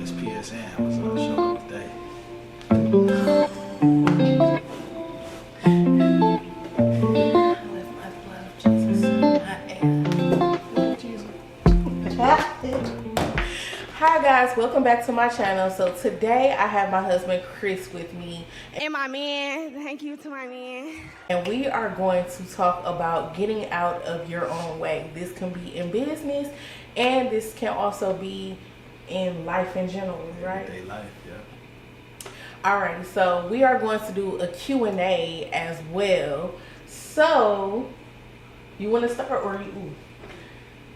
this PSN was showing today. Hi guys, welcome back to my channel. So today I have my husband Chris with me and my man. Thank you to my man. and we are going to talk about getting out of your own way. This can be in business and this can also be in life in general, right? Everyday life, yeah. Alright, so we are going to do a Q&A as well. So you want to start or you?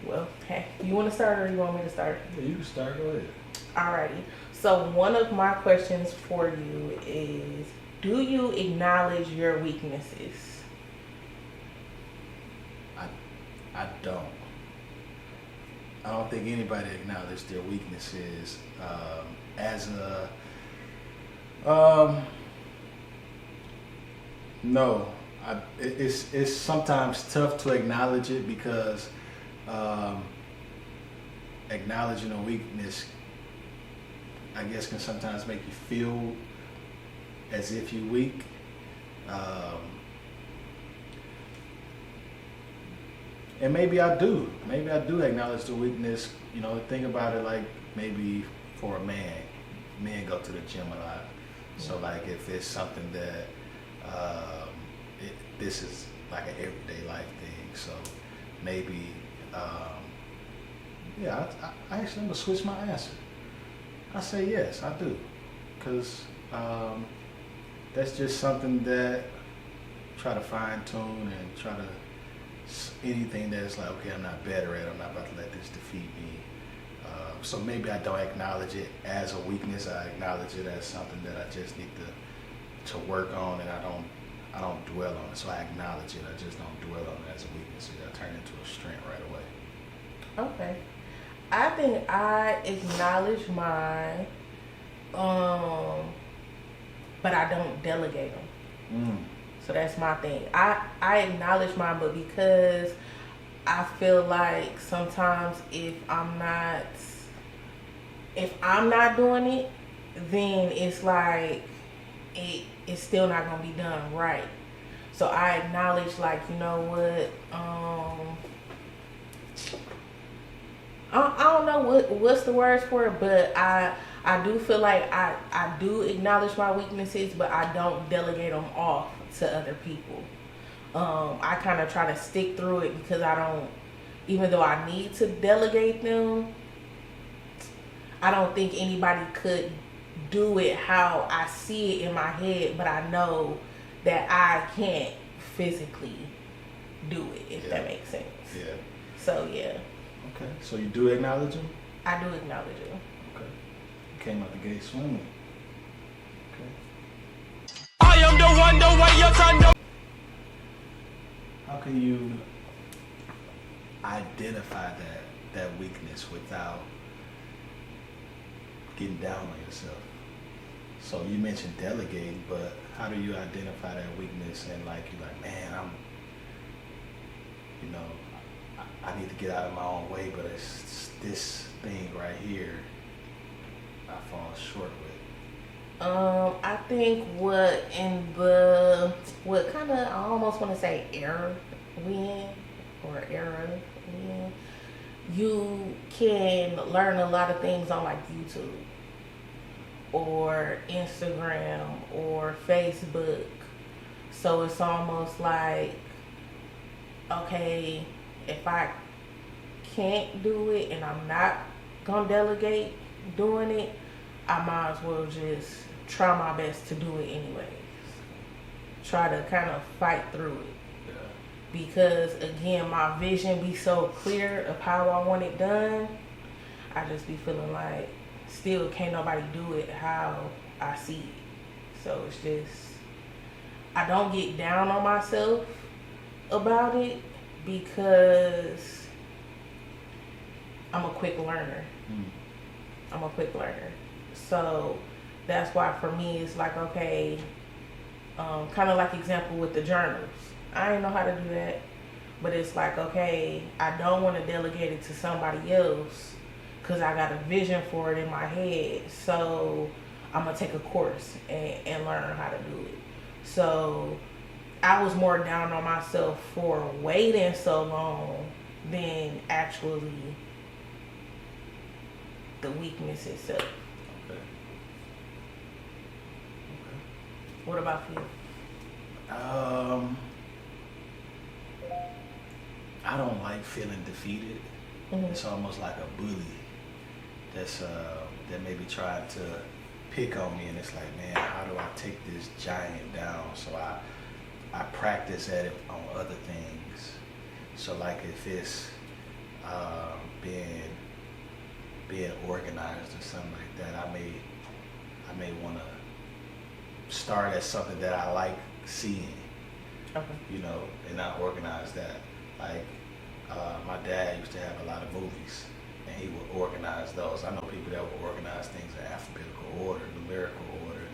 Well, hey, you want to start or you want me to start? Yeah, you can start. Go ahead. Alrighty. So one of my questions for you is, do you acknowledge your weaknesses? I don't. I don't think anybody acknowledges their weaknesses as a. No, it's sometimes tough to acknowledge it because acknowledging a weakness, I guess, can sometimes make you feel as if you're weak. And maybe I do acknowledge the weakness. You know, think about it like maybe for a man. Men go to the gym a lot. So like if it's something that this is like an everyday life thing. So maybe yeah, I actually I'm gonna switch my answer. I say yes, I do, because that's just something that I try to fine tune and try to anything that's like, okay, I'm not better at, I'm not about to let this defeat me. So maybe I don't acknowledge it as a weakness. I acknowledge it as something that I just need to work on, and I don't dwell on it. So I acknowledge it. I just don't dwell on it as a weakness. I turn it into a strength right away. Okay. I think I acknowledge mine, but I don't delegate them. So that's my thing. I acknowledge mine, but because I feel like sometimes if I'm not doing it, then it's like it's still not gonna be done right. So I acknowledge, like, you know what, I don't know what's the words for it, but I do feel like I do acknowledge my weaknesses, but I don't delegate them off to other people. I kind of try to stick through it because I don't, even though I need to delegate them, I don't think anybody could do it how I see it in my head, but I know that I can't physically do it, if that makes sense. Yeah. So yeah. Okay. So you do acknowledge them? I do acknowledge them. Okay. You came out the gate swinging. Okay. I am the one, the way your son. How can you identify that weakness without getting down on yourself? So you mentioned delegating, but how do you identify that weakness and like you're like, man, I need to get out of my own way, but it's this thing right here I fall short with. I think what kind of, I almost want to say era, you can learn a lot of things on like YouTube or Instagram or Facebook. So it's almost like, okay, if I can't do it and I'm not gonna delegate doing it, I might as well just try my best to do it anyways. Try to kind of fight through it. Yeah. Because again, my vision be so clear of how I want it done, I just be feeling like still can't nobody do it how I see it. So it's just, I don't get down on myself about it because I'm a quick learner. So that's why for me it's like, okay, kind of like example with the journals. I didn't know how to do that, but it's like, okay, I don't want to delegate it to somebody else because I got a vision for it in my head. So I'm gonna take a course and learn how to do it. So I was more down on myself for waiting so long than actually the weakness itself. Okay. What about you? I don't like feeling defeated. Mm-hmm. It's almost like a bully that's that maybe tried to pick on me, and it's like, man, how do I take this giant down? So I practice at it on other things. So like if it's being organized or something like that, I may want to start at something that I like seeing. Okay. You know, and I organize that. Like my dad used to have a lot of movies, and he would organize those. I know people that would organize things in alphabetical order, numerical order.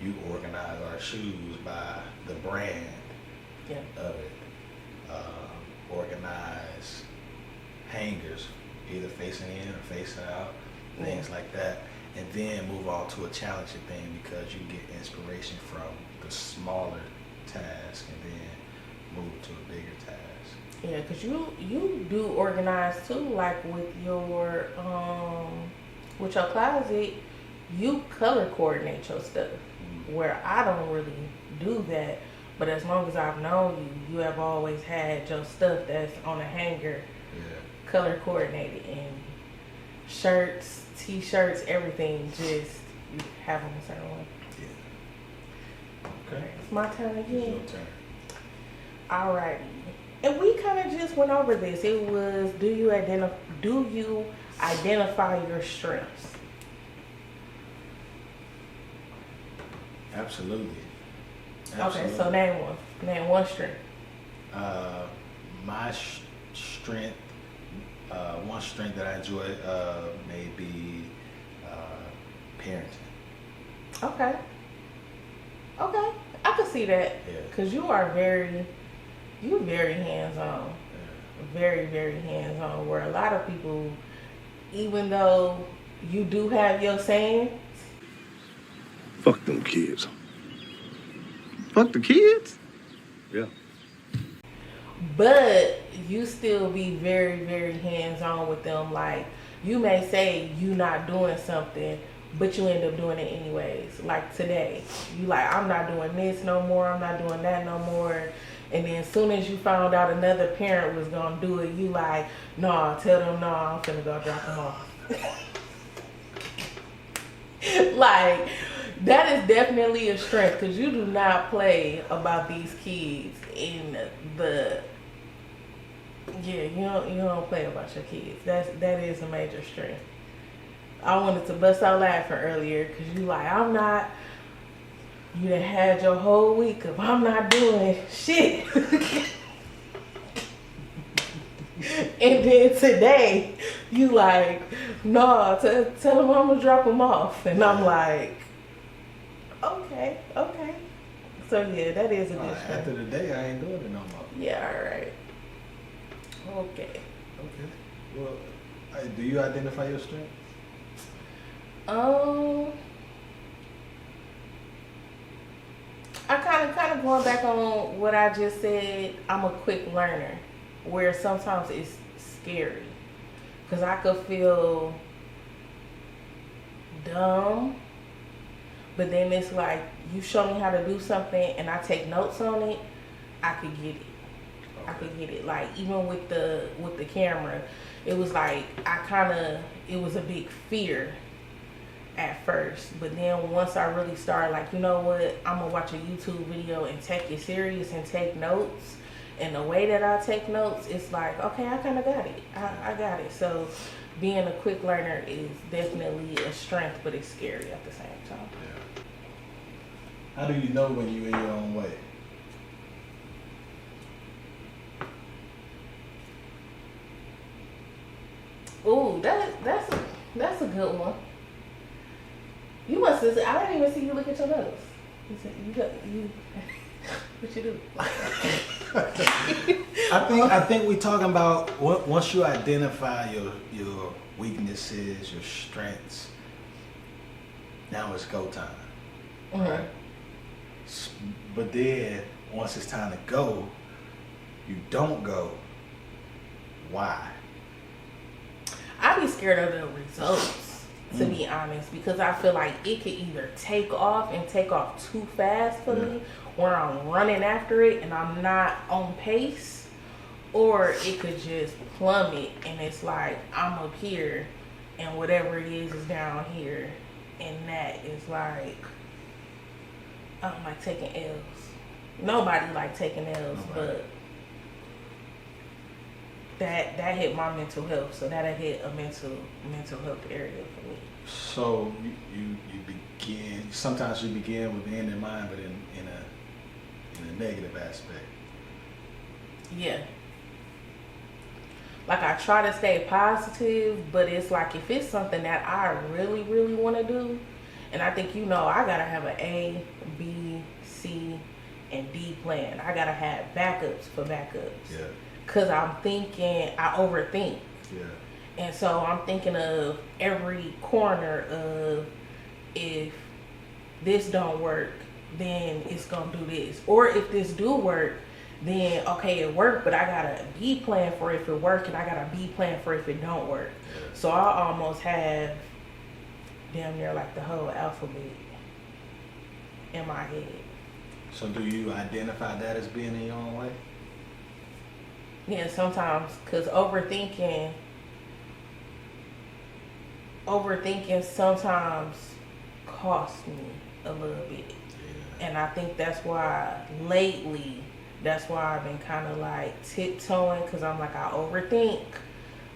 You organize our shoes by the brand of it. Organize hangers, either facing in or facing out, things like that. And then move on to a challenging thing, because you get inspiration from the smaller task and then move to a bigger task. Yeah, because you do organize too, like with your closet, you color coordinate your stuff, where I don't really do that. But as long as I've known you, you have always had your stuff that's on a hanger, color coordinated, and shirts, t-shirts, everything, just you have them a certain way. Yeah. Okay. It's my turn again. It's your turn. Alrighty. And we kind of just went over this. It was, do you identify your strengths? Absolutely. Okay, so name one. Name one strength. My strength, one strength that I enjoy may be parenting. Okay. I can see that. Yeah. Because you're very hands-on. Yeah. Very, very hands-on. Where a lot of people, even though you do have your saying, fuck them kids. Fuck the kids? Yeah. but you still be very, very hands-on with them. Like, you may say you not doing something, but you end up doing it anyways. Like today, you like, I'm not doing this no more, I'm not doing that no more. And then as soon as you found out another parent was gonna do it, you like, nah, tell them no, I'm finna go drop them off. Like, that is definitely a strength, because you do not play about these kids in the, you don't play about your kids. That is a major strength. I wanted to bust out laughing earlier, because you like, you done had your whole week of I'm not doing shit. And then today, you like, no, tell them I'm gonna drop them off. And I'm like, okay. So yeah, that is a good strength. After the day, I ain't doing it no more. Yeah, alright. Okay. Well, do you identify your strength? I kind of going back on what I just said. I'm a quick learner, where sometimes it's scary, because I could feel dumb, but then it's like, you show me how to do something and I take notes on it, I could get it. I could get it. Like, even with the camera, it was like, it was a big fear at first, but then once I really started, like, you know what, I'm gonna watch a YouTube video and take it serious and take notes, and the way that I take notes, it's like, okay, I kind of got it. I got it. So being a quick learner is definitely a strength, but it's scary at the same time. Yeah. How do you know when you're in your own way? Ooh, that's a good one. You must have. I didn't even see you look at your notes. You What you do? I think we're talking about once you identify your weaknesses, your strengths. Now it's go time, right? But then once it's time to go, you don't go. Why? I be scared of the results, to be honest, because I feel like it could either take off and take off too fast for me, where I'm running after it and I'm not on pace, or it could just plummet and it's like I'm up here and whatever it is down here, and that is like, I don't like taking L's. Nobody like taking L's, but that hit my mental health, so that'll hit a mental health area for me. So you begin, sometimes you begin with the end in mind, but in a negative aspect. Yeah. Like I try to stay positive, but it's like if it's something that I really, really want to do, and I think, I gotta have an A, B, C, and D plan. I gotta have backups for backups. Yeah. Cause I overthink. Yeah. And so I'm thinking of every corner of, if this don't work, then it's gonna do this. Or if this do work, then okay, it worked, but I got a B plan for if it work, and I got a B plan for if it don't work. Yeah. So I almost have damn near like the whole alphabet in my head. So do you identify that as being in your own way? Yeah, sometimes, because overthinking sometimes costs me a little bit. Yeah. And I think that's why I've been kind of like tiptoeing, because I'm like, I overthink.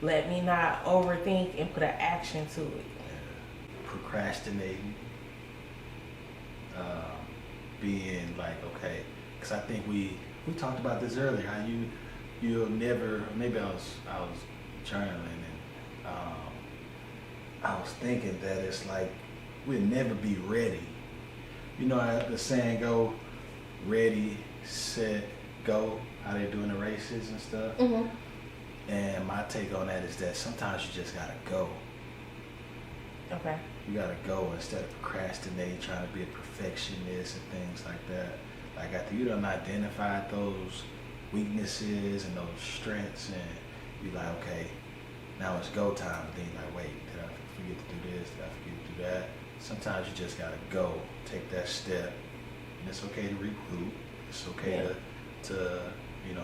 Let me not overthink and put an action to it. Yeah. Procrastinating. Being like, okay, because I think we talked about this earlier, how you'll never, maybe I was journaling, and I was thinking that it's like we'll never be ready. You know how the saying go, ready, set, go, how they do in the races and stuff. Mm-hmm. And my take on that is that sometimes you just gotta go. Okay. You gotta go instead of procrastinating, trying to be a perfectionist and things like that. Like after you done identified those weaknesses and those strengths, and you're like, okay, now it's go time. But then you're like, wait, did I forget to do this? Did I forget to do that? Sometimes you just gotta go, take that step, and it's okay to regroup. It's okay to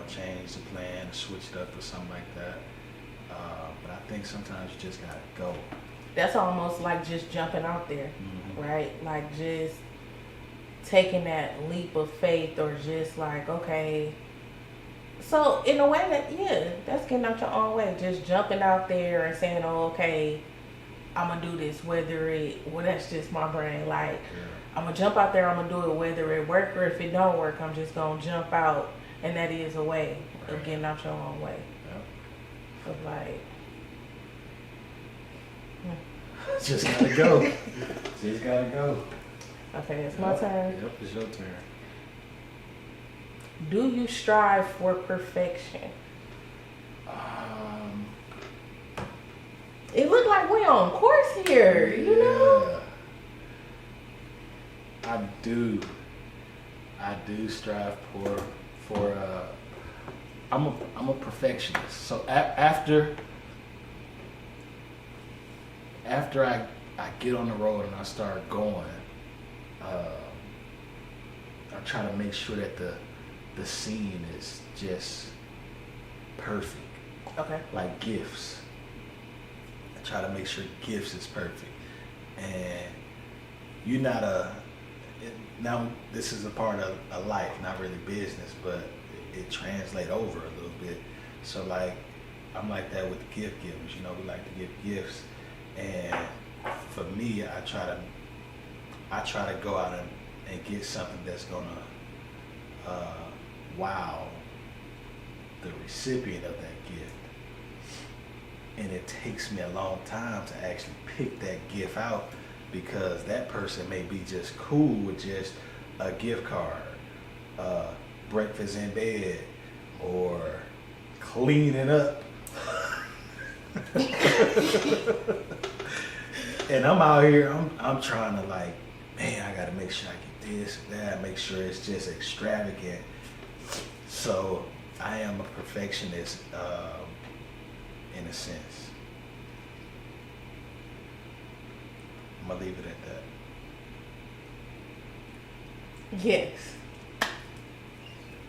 change the plan, or switch it up or something like that. But I think sometimes you just gotta go. That's almost like just jumping out there, right? Like just taking that leap of faith, or just like, okay. So in a way that's getting out your own way. Just jumping out there and saying, oh, okay, I'm gonna do this, that's just my brain. Like, I'm gonna jump out there, I'm gonna do it whether it work or if it don't work, I'm just gonna jump out, and that is a way of getting out your own way. Of like, just gotta go. Just gotta go. Okay, it's my turn. Yep, it's your turn. Do you strive for perfection? It looked like we're on course here, you know? I do strive for I'm a perfectionist. So after I get on the road and I start going, I try to make sure that the scene is just perfect. Okay. Like gifts. I try to make sure gifts is perfect. And you're not now this is a part of a life, not really business, but it translates over a little bit. So like, I'm like that with the gift givers, we like to give gifts. And for me, I try to go out and get something that's gonna wow the recipient of that gift. And it takes me a long time to actually pick that gift out, because that person may be just cool with just a gift card, breakfast in bed or cleaning up. And I'm out here, I'm trying to like, man, I gotta make sure I get this and that, make sure it's just extravagant. So I am a perfectionist in a sense. I'm gonna leave it at that. Yes.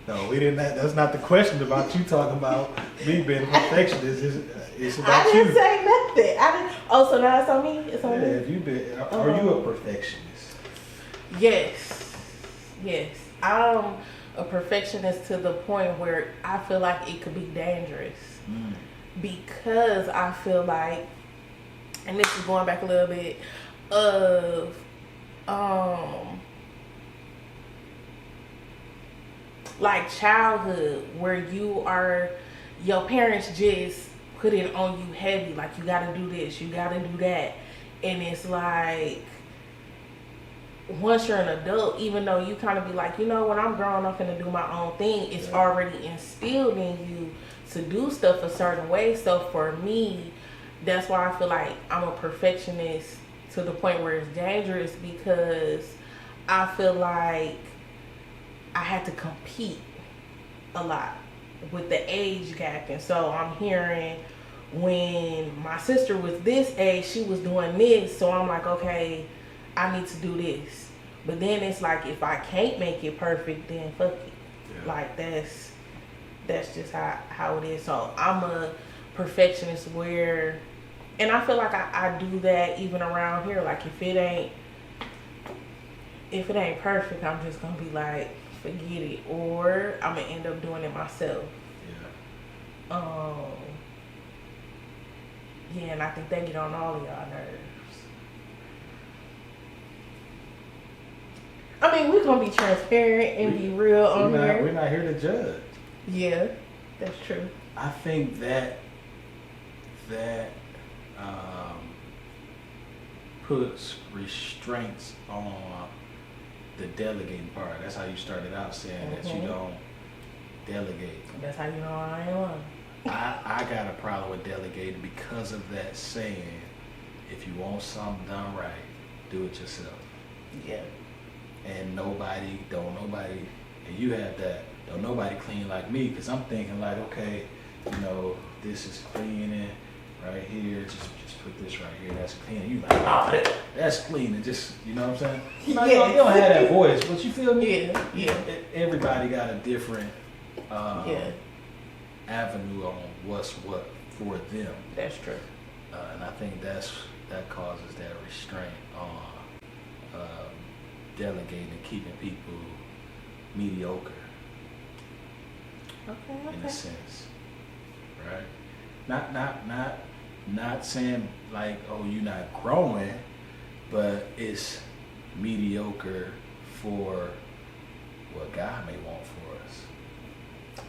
No, we didn't. That's not the question about you talking about me being a perfectionist. It's about I you. didn't say nothing. I didn't. Oh, so now it's on me. It's on Yeah, me. if you been, are you a perfectionist? Yes. Yes. I'm a perfectionist to the point where I feel like it could be dangerous because I feel like, and this is going back a little bit of like childhood, where your parents just put it on you heavy, like you gotta do this, you gotta do that, and it's like once you're an adult, even though you kind of be like, you know, when I'm grown up and to do my own thing, it's already instilled in you to do stuff a certain way. So for me, that's why I feel like I'm a perfectionist to the point where it's dangerous, because I feel like I had to compete a lot with the age gap. And so I'm hearing when my sister was this age, she was doing this. So I'm like, okay, I need to do this. But then it's like, if I can't make it perfect, then fuck it. Yeah. Like that's just how it is. So I'm a perfectionist where, and I feel like I do that even around here. Like if it ain't perfect, I'm just gonna be like, forget it, or I'm gonna end up doing it myself. Yeah, and I think they get on all of y'all nerves. I mean, we're gonna be transparent and be real on here. We're not here to judge. Yeah, that's true. I think that puts restraints on the delegating part. That's how you started out saying that you don't delegate. That's how you know I ain't one. I got a problem with delegating because of that saying, if you want something done right, do it yourself. Yeah. And nobody, and you have that, don't nobody clean like me, because I'm thinking like, okay, you know, this is cleaning right here, just put this right here, that's clean. You like, oh, that's clean, and just, you know what I'm saying? You know, you don't have that voice, but you feel me? Yeah. Everybody got a different avenue on what's what for them. That's true. And I think that causes that restraint on delegating and keeping people mediocre. Okay. In a sense, right? Not saying like, oh, you're not growing, but it's mediocre for what God may want for us.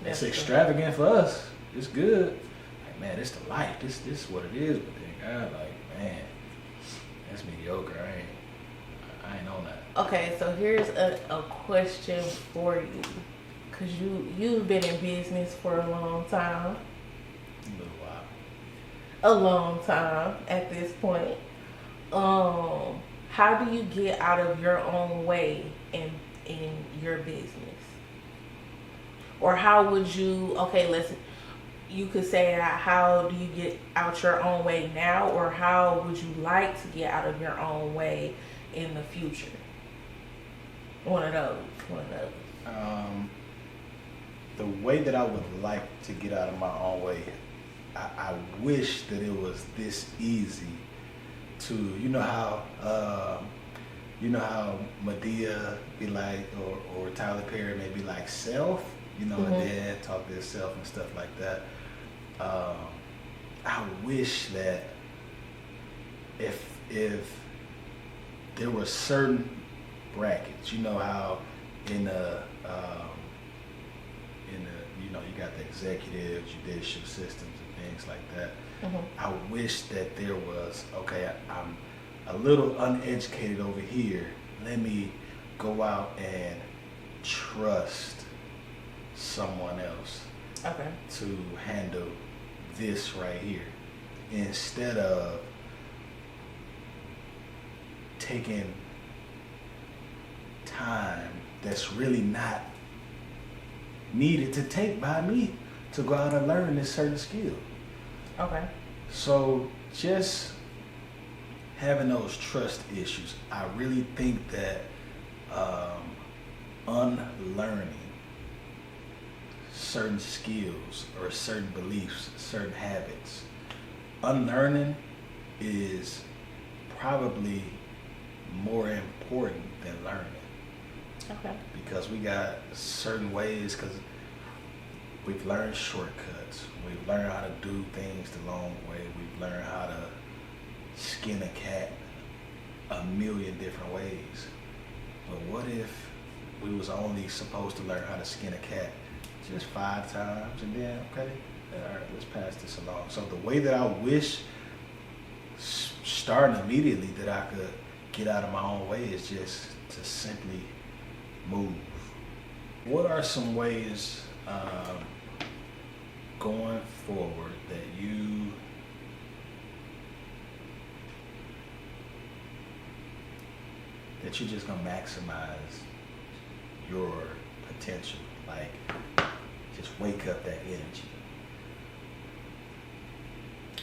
It's extravagant for us. It's good. Like, man, it's the life. This is what it is. But then God, like, man, that's mediocre. I ain't on that. Okay, so here's a question for you, cause you've been in business for a long time. A little while. A long time at this point. How do you get out of your own way in your business? Or how would you, you could say how do you get out your own way now, or how would you like to get out of your own way in the future? One of those. The way that I would like to get out of my own way, I wish that it was this easy to, you know how Medea be like, or Tyler Perry may be like self, you know, and then talk to himself and stuff like that. I wish that if there were certain brackets, you know how in the you know, you got the executive, judicial systems and things like that. I wish that there was, okay, I'm a little uneducated over here. Let me go out and trust someone else Okay. to handle this right here, instead of taking time that's really not needed to take by me to go out and learn this certain skill. Okay. So just having those trust issues, I really think that unlearning certain skills or certain beliefs, certain habits, unlearning is probably more important than learning. Okay. Because we got certain ways, because we've learned shortcuts. We've learned how to do things the long way. We've learned how to skin a cat a million different ways. But what if we was only supposed to learn how to skin a cat just 5 times, and then, okay, all right, let's pass this along. So the way that I wish, starting immediately, that I could get out of my own way is just to simply move. What are some ways going forward that you're just gonna maximize your potential? Like, just wake up that energy.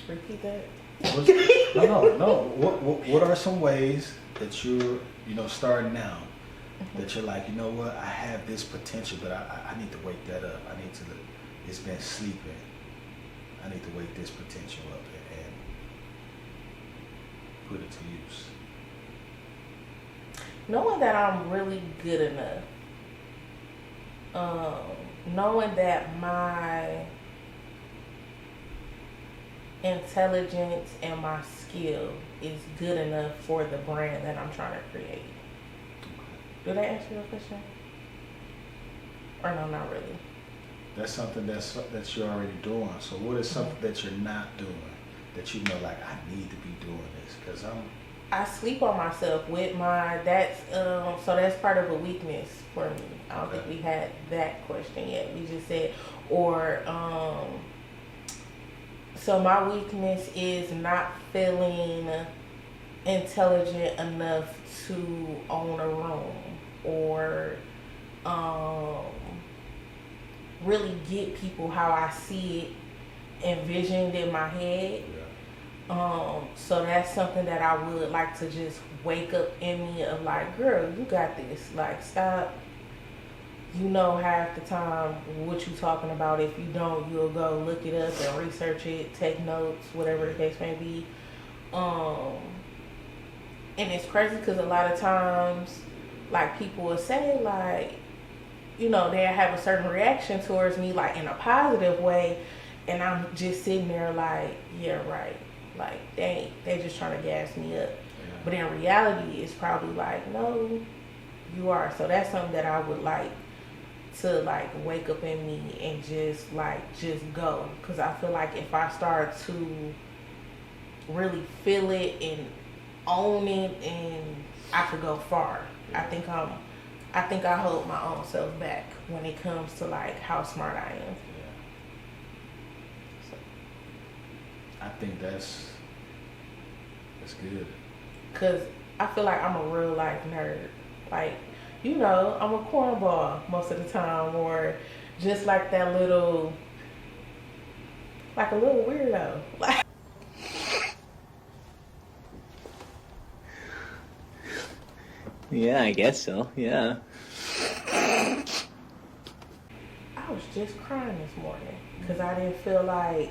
Repeat that. No. What are some ways that you're, starting now, that you're like, you know what, I have this potential, but I need to wake that up. It's been sleeping. I need to wake this potential up and put it to use. Knowing that I'm really good enough. Knowing that my intelligence and my skill is good enough for the brand that I'm trying to create. Did I answer your question? Or no, not really. That's something that you're already doing. So what is something that you're not doing that you know, like, I need to be doing this? Because I sleep on myself with so that's part of a weakness for me. I don't think we had that question yet. We just said, so my weakness is not feeling intelligent enough to own a room or really get people how I see it envisioned in my head. So that's something that I would like to just wake up in me of like, girl, you got this. Like, stop. You know half the time what you talking about. If you don't, you'll go look it up and research it, take notes, whatever the case may be. And it's crazy because a lot of times, like, people will say, like, they'll have a certain reaction towards me, like, in a positive way. And I'm just sitting there like, yeah, right. Like, they just trying to gas me up. Yeah. But in reality, it's probably like, no, you are. So that's something that I would like to, like, wake up in me and just go. Because I feel like if I start to really feel it and own it, and I could go far. I think I hold my own self back when it comes to, like, how smart I am. I think that's good. Cause I feel like I'm a real life nerd. Like, I'm a cornball most of the time, or just like that little, like a little weirdo. Like, yeah, I guess so. Yeah. I was just crying this morning because I didn't feel like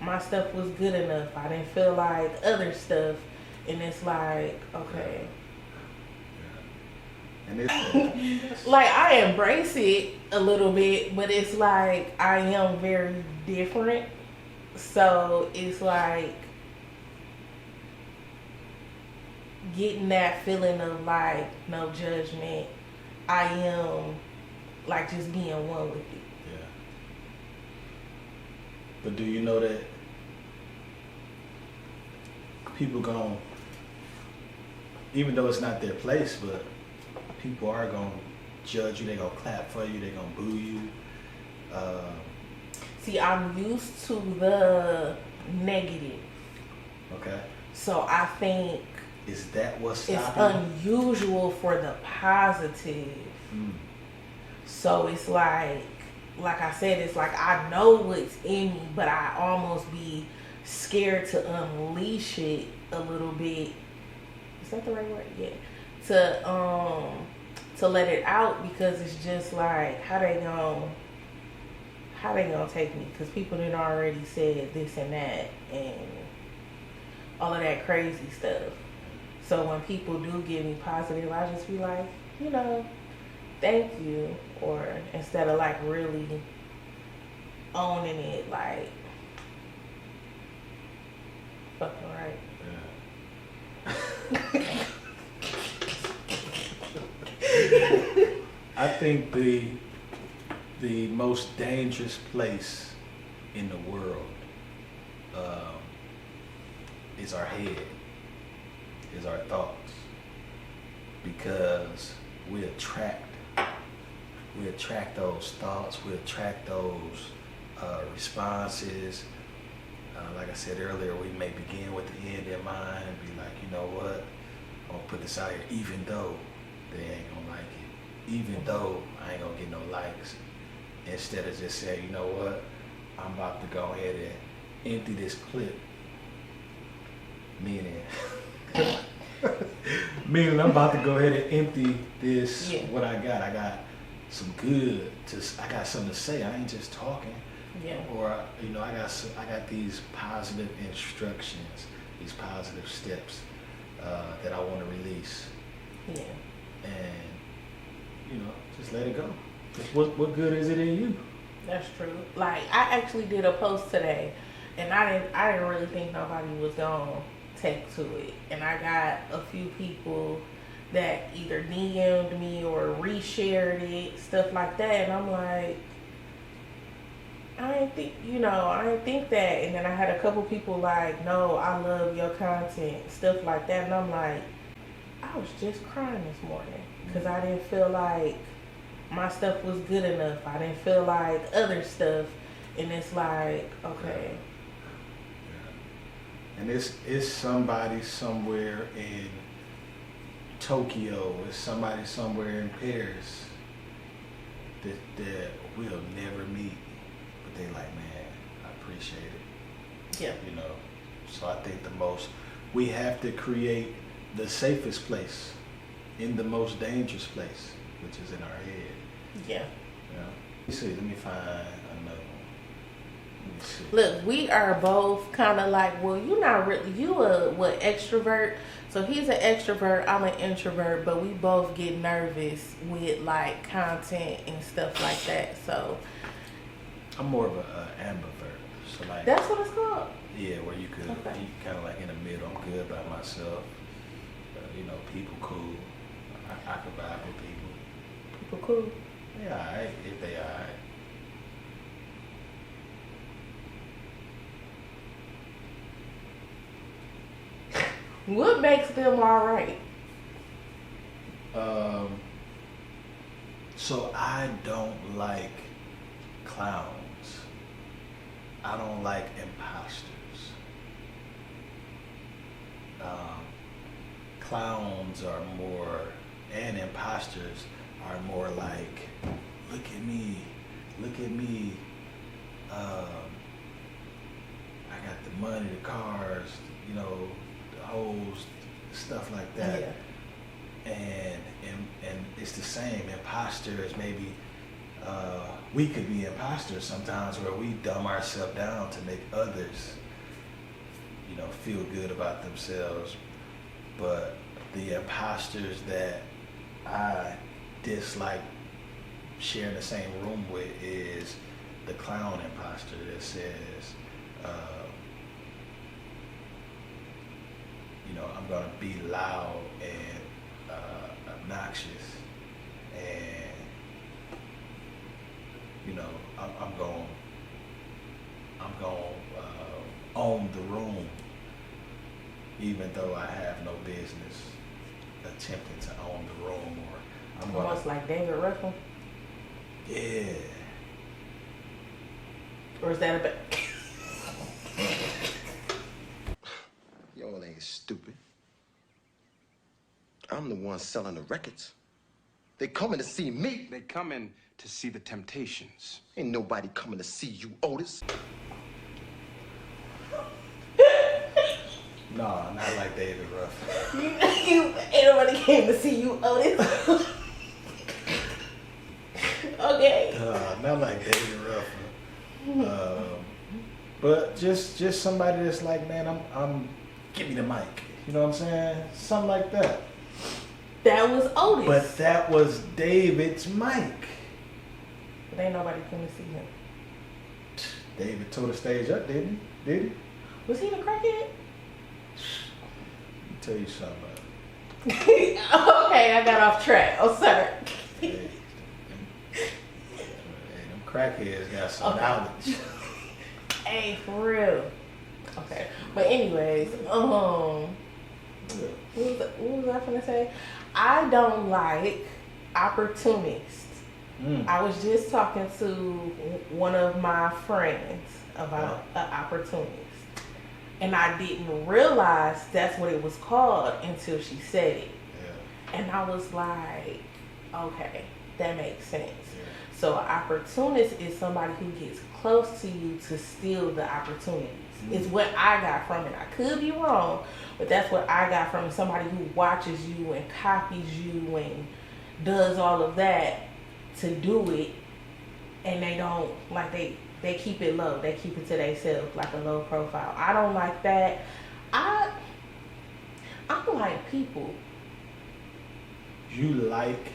my stuff was good enough. I didn't feel like other stuff, and it's like, okay. And it's like, I embrace it a little bit, but it's like I am very different. So it's like getting that feeling of, like, no judgment. I am, like, just being one with it. Yeah. But do you know that people gon', even though it's not their place, but people are gonna judge you, they gonna clap for you, they gonna boo you, See, I'm used to the negative. Okay. So I think Is that what's it's stopping you? unusual for the positive. So it's like I said, it's like I know what's in me, but I almost be scared to unleash it a little bit. Is that the right word? Yeah. To let it out, because it's just like how they gonna take me, because people done already said this and that and all of that crazy stuff. So when people do give me positive, I just be like, thank you. Or instead of like really owning it, like, fucking right. Yeah. I think the most dangerous place in the world is our head, is our thoughts, because we attract those thoughts, we attract those responses. Like I said earlier, we may begin with the end in mind and be like, you know what, I'm gonna put this out here even though they ain't gonna like it, even though I ain't gonna get no likes, instead of just saying, you know what, I'm about to go ahead and empty this clip, meaning I'm about to go ahead and empty this, what I got some good I got something to say, I ain't just talking. Yeah. Or I got these positive instructions, these positive steps that I want to release. Yeah. And just let it go. What good is it in you? That's true. Like, I actually did a post today, and I didn't really think nobody was gonna take to it, and I got a few people that either DM'd me or reshared it, stuff like that, and I'm like, I didn't think that. And then I had a couple people like, no, I love your content, stuff like that. And I'm like, I was just crying this morning because I didn't feel like my stuff was good enough. I didn't feel like other stuff. And it's like, okay. Yeah. And it's somebody somewhere in Tokyo, it's somebody somewhere in Paris that we'll never meet. They like, man, I appreciate it. Yeah. So I think we have to create the safest place in the most dangerous place, which is in our head. Yeah. Let me find another one. Let me see. Look, we are both kind of like, well, you're not really, extrovert? So he's an extrovert, I'm an introvert, but we both get nervous with like content and stuff like that, so. I'm more of an ambivert, so like. That's what it's called? Yeah, where you could, okay. You kind of like in the middle. I'm good by myself. People cool. I can vibe with people. People cool? They alright, if they alright. What makes them alright? So I don't like clowns. I don't like imposters. Clowns are more, and imposters are more like, look at me. I got the money, the cars, the hoes, stuff like that. Yeah. And it's the same. Imposters, maybe we could be imposters sometimes, where we dumb ourselves down to make others, feel good about themselves. But the imposters that I dislike sharing the same room with is the clown imposter that says, I'm gonna be loud and obnoxious, and I'm going own the room, even though I have no business attempting to own the room. Or I'm almost like David Ruffin. Yeah. Or is that a bad? Y'all ain't stupid. I'm the one selling the records. They coming to see me. They coming to see the Temptations. Ain't nobody coming to see you, Otis. No, not like David Ruffin. Ain't nobody came to see you, Otis. Okay. Not like David Ruffin. But just somebody that's like, man, I'm give me the mic. You know what I'm saying? Something like that. That was Otis. But that was David's mic. But ain't nobody come to see him. David tore the stage up, didn't he? Did he? Was he the crackhead? Let me tell you something. Okay, I got off track. Oh, sorry. Hey, them crackheads got some knowledge. Hey, for real. Okay, but anyways, what was I gonna say? I don't like opportunists. I was just talking to one of my friends about an opportunist, and I didn't realize that's what it was called until she said it. Yeah. And I was like, okay, that makes sense. Yeah. So an opportunist is somebody who gets close to you to steal the opportunities. It's what I got from it. I could be wrong, but that's what I got from it. Somebody who watches you and copies you and does all of that to do it, and they don't, like, they keep it low. They keep it to themselves, like a low profile. I don't like that. I don't like people. You like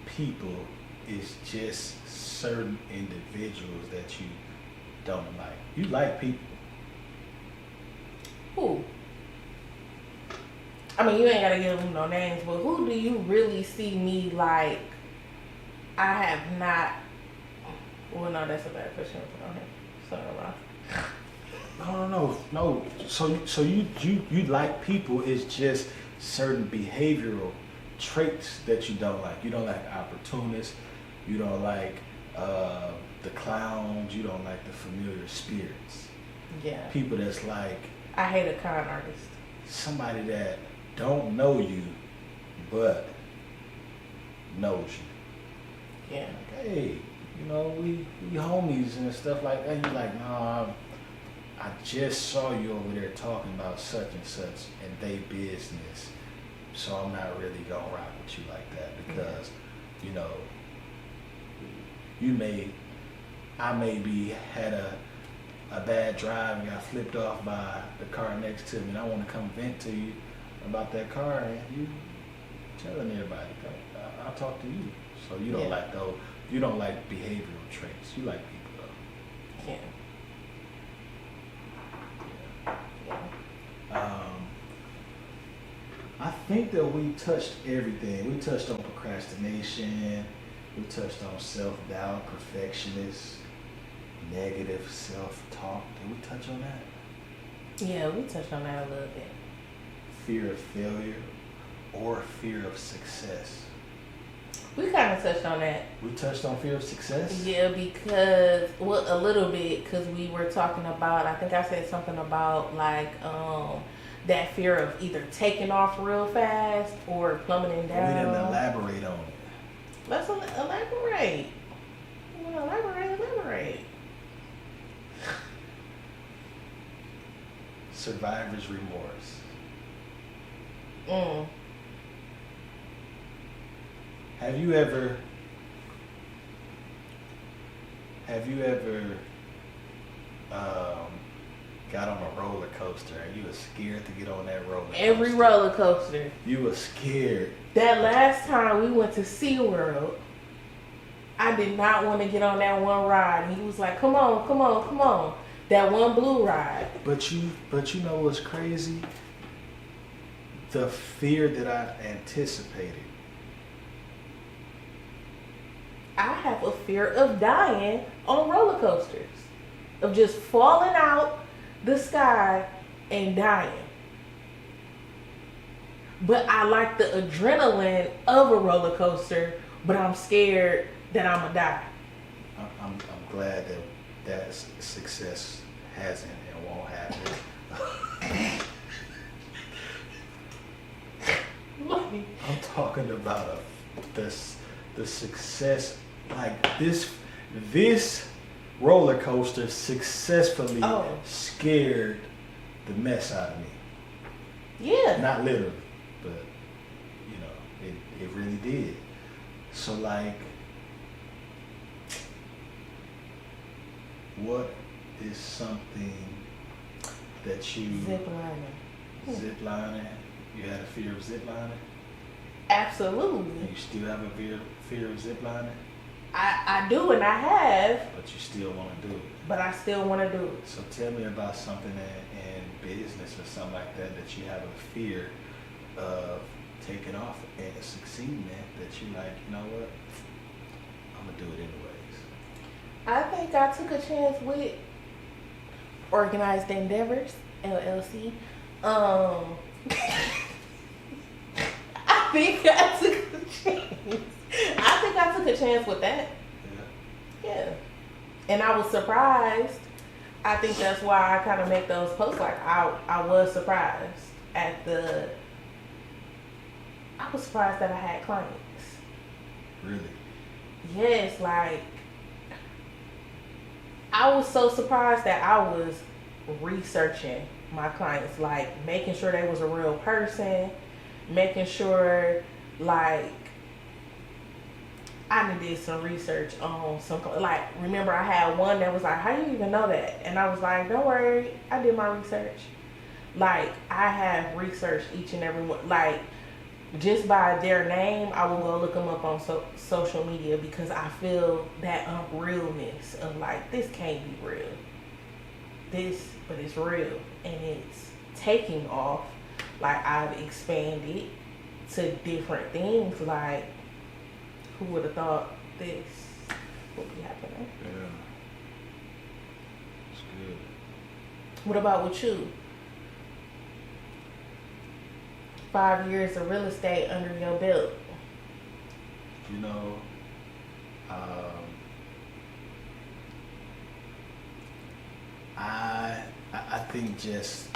people is just certain individuals that you don't like. You like people. Who? I mean, you ain't gotta give them no names, but who do you really see me like? I have not. Well, no, that's a bad question. Okay, sorry, No. So you like people is just certain behavioral traits that you don't like. You don't like opportunists. You don't like the clowns. You don't like the familiar spirits. Yeah. People that's like. I hate a con artist. Somebody that don't know you, but knows you. Yeah. Like, hey, you know, we homies and stuff like that. You're like, no, I just saw you over there talking about such and such and they business. So I'm not really gonna rock with you like that because, you know, I maybe had a bad drive and got flipped off by the car next to me, and I want to come vent to you about that car, and you telling everybody, I'll talk to you. So you don't like those. You don't like behavioral traits. You like people though. Yeah. I think that we touched everything. We touched on procrastination. We touched on self-doubt, perfectionist, negative self-talk. Did we touch on that? Yeah, we touched on that a little bit. Fear of failure or fear of success. We kind of touched on that. We touched on fear of success? Yeah, because, well, a little bit, because we were talking about, I think I said something about, like, that fear of either taking off real fast or plummeting down. We didn't elaborate on it. Let's elaborate. You want to elaborate. Survivor's remorse. Have you ever got on a roller coaster and you were scared to get on that roller coaster? Every roller coaster. You were scared. That last time we went to SeaWorld, I did not want to get on that one ride. He was like, come on. That one blue ride. But you know what's crazy? The fear that I anticipated. I have a fear of dying on roller coasters. Of just falling out the sky and dying. But I like the adrenaline of a roller coaster, but I'm scared that I'm gonna die. I'm glad that that success hasn't and won't happen. I'm talking about the success, like this roller coaster successfully scared the mess out of me. Yeah. Not literally, but you know, it really did. So like, what is something that you ziplining? You had a fear of ziplining? Absolutely. You still have a fear of ziplining? I do, and I have. But you still want to do it. But I still want to do it. So tell me about something in business or something like that you have a fear of taking off and succeeding in, that you like, you know what, I'm going to do it anyways. I think I took a chance with Organized Endeavors, LLC. I think I took a chance with that. Yeah. And I was surprised. I think that's why I kind of make those posts. Like, I was surprised I was surprised that I had clients. Really? Yes, like, I was so surprised that I was researching my clients, like making sure they was a real person, making sure, like, I did some research on some, like, remember I had one that was like, how do you even know that? And I was like, don't worry, I did my research. Like, I have researched each and every one, like, just by their name, I will go look them up on social media, because I feel that unrealness of like, this can't be real. But it's real, and it's taking off. Like, I've expanded to different things. Like, who would have thought this would be happening? Yeah. It's good. What about with you? 5 years of real estate under your belt. You know, I think just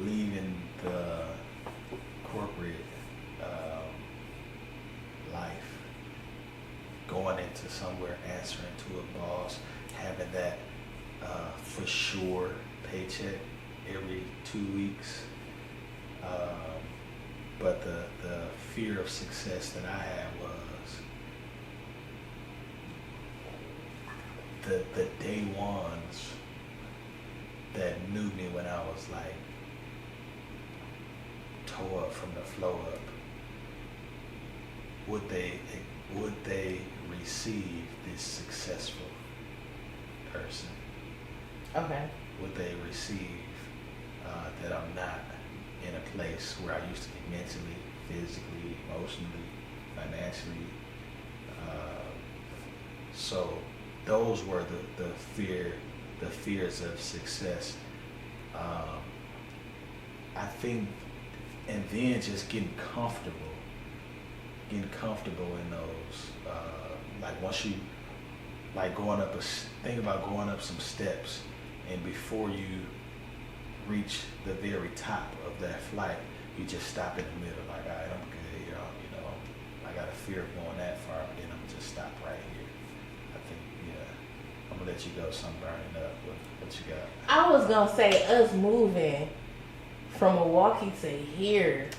leaving the corporate life, going into somewhere, answering to a boss, having that for sure paycheck every 2 weeks. But the fear of success that I had was the day ones that knew me when I was like toe up from the flow up. Would they receive this successful person? Okay. Would they receive that I'm not in a place where I used to be mentally, physically, emotionally, financially? So those were the fears of success. I think, and then just getting comfortable in those, like once you, like think about going up some steps, and before you reach the very top of that flight, you just stop in the middle, like, all right, I'm good here, you know, I got a fear of going that far, but then I'm just stop right here. I think, yeah, I'm gonna let you go, some burning up. What you got? I was gonna say, us moving from Milwaukee to here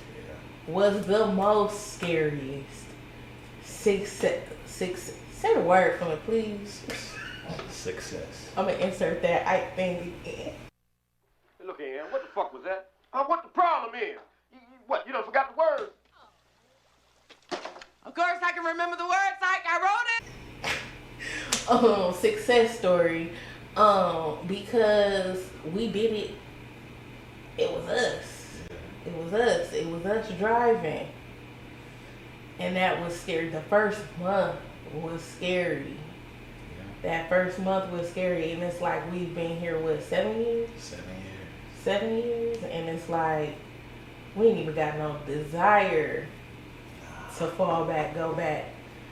was the most scariest. Say the word for me, please. Success. I'm gonna insert that thing again. Look here, what the fuck was that? What the problem is? You done forgot the words? Of course I can remember the words like I wrote it. Success story. Because we did it. It was us. It was us driving. And that was scary. The first month was scary. That first month was scary. And it's like, we've been here, 7 years? 7 years. And it's like, we ain't even got no desire to fall back, go back.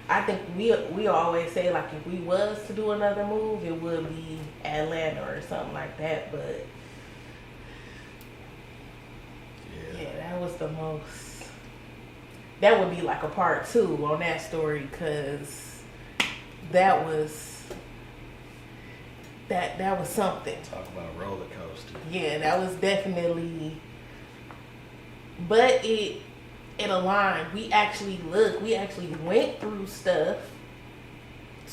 I think we always say, like, if we was to do another move, it would be Atlanta or something like that. But yeah, that was the most. That would be like a part 2 on that story, because that was something. Talk about a roller coaster. Yeah, that was definitely. But it aligned. We actually went through stuff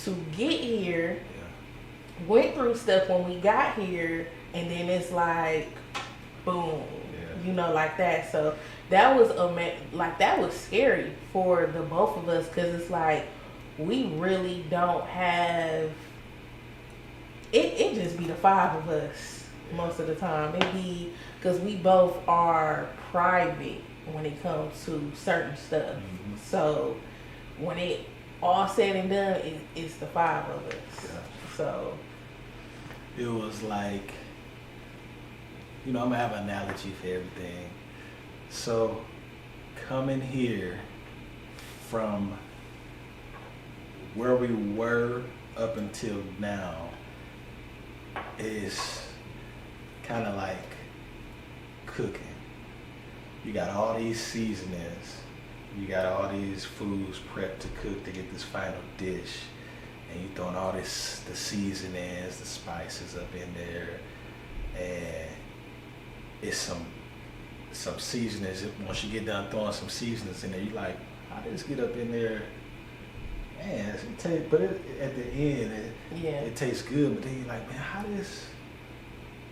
to get here. Yeah. Went through stuff when we got here, and then it's like, boom, you know, like that. So that was that was scary for the both of us, because it's like we really don't have. It just be the 5 of us most of the time. It be because we both are private when it comes to certain stuff. Mm-hmm. So when it all said and done, it's the 5 of us. Yeah. So it was like, you know, I'm gonna have an analogy for everything. So coming here from where we were up until now is kind of like cooking. You got all these seasonings, you got all these foods prepped to cook to get this final dish, and you throwing all the seasonings, the spices up in there, and it's some seasonings. Once you get done throwing some seasonings in there, you like, how did this get up in there? Man, but at the end, it tastes good. But then you're like, man, how does,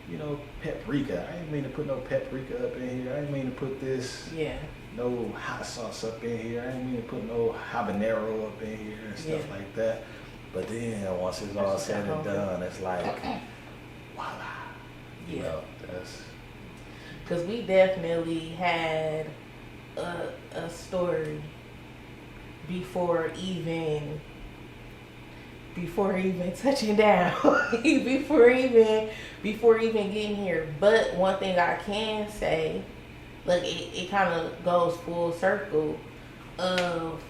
you know, paprika? I didn't mean to put no paprika up in here. I didn't mean to put this, no hot sauce up in here. I didn't mean to put no habanero up in here and stuff like that. But then once it's all said and done, it's like, voila. You know, that's. Because we definitely had a story before even touching down, before even getting here. But one thing I can say, like, it kind of goes full circle of,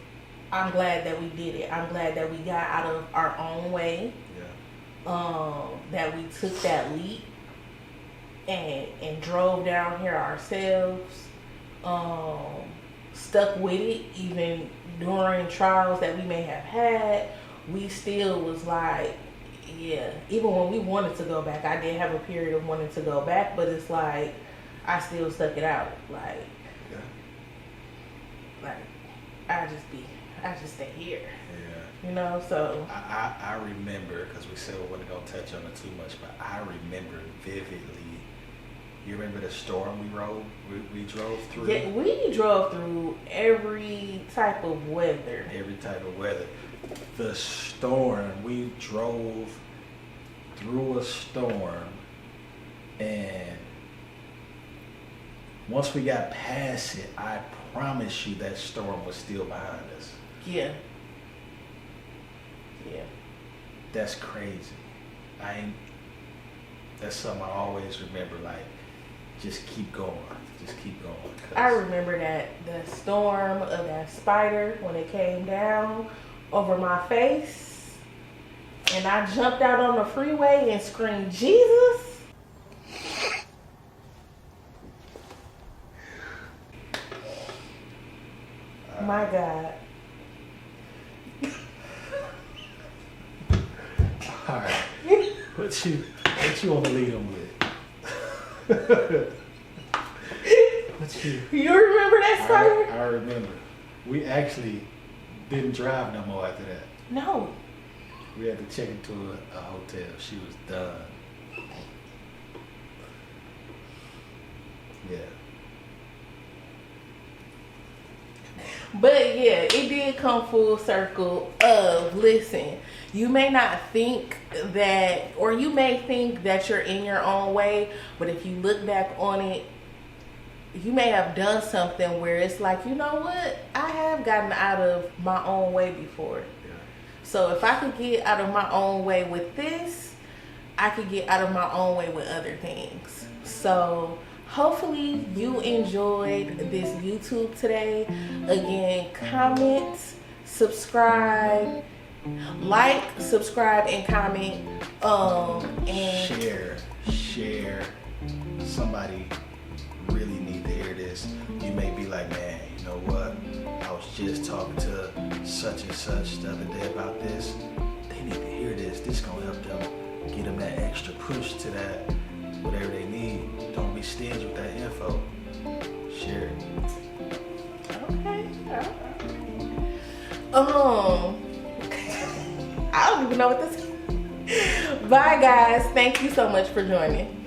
I'm glad that we did it. I'm glad that we got out of our own way. That we took that leap and drove down here ourselves. Stuck with it, even during trials that we may have had. We still was like, yeah, even when we wanted to go back, I did have a period of wanting to go back, but it's like, I still stuck it out. Like, I just stay here. Yeah. You know, so. I remember, because we said we wasn't going to touch on it too much, but I remember vividly. You remember the storm we drove through? Yeah, we drove through every type of weather. The storm, we drove through a storm, and once we got past it, I promise you that storm was still behind us. Yeah. That's crazy. That's something I always remember, like, just keep going. I remember that the storm of that spider when it came down over my face, and I jumped out on the freeway and screamed, Jesus. My God. All right. What you want to lead them with? You remember that spider? I remember. We actually didn't drive no more after that. No. We had to check into a hotel. She was done. Yeah. But yeah, it did come full circle of, listen, you may not think that, or you may think that you're in your own way, but if you look back on it, you may have done something where it's like, you know what? I have gotten out of my own way before. Yeah. So if I could get out of my own way with this, I could get out of my own way with other things. So hopefully you enjoyed this YouTube today. Again, comment, subscribe, like, subscribe, and comment. And share. Somebody really need to hear this. You may be like, man, you know what? I was just talking to such and such the other day about this. They need to hear this. This gonna help them get them that extra push to that whatever they need. Don't be stingy with that info. Share it. Okay. I don't even know what this is. Bye guys. Thank you so much for joining.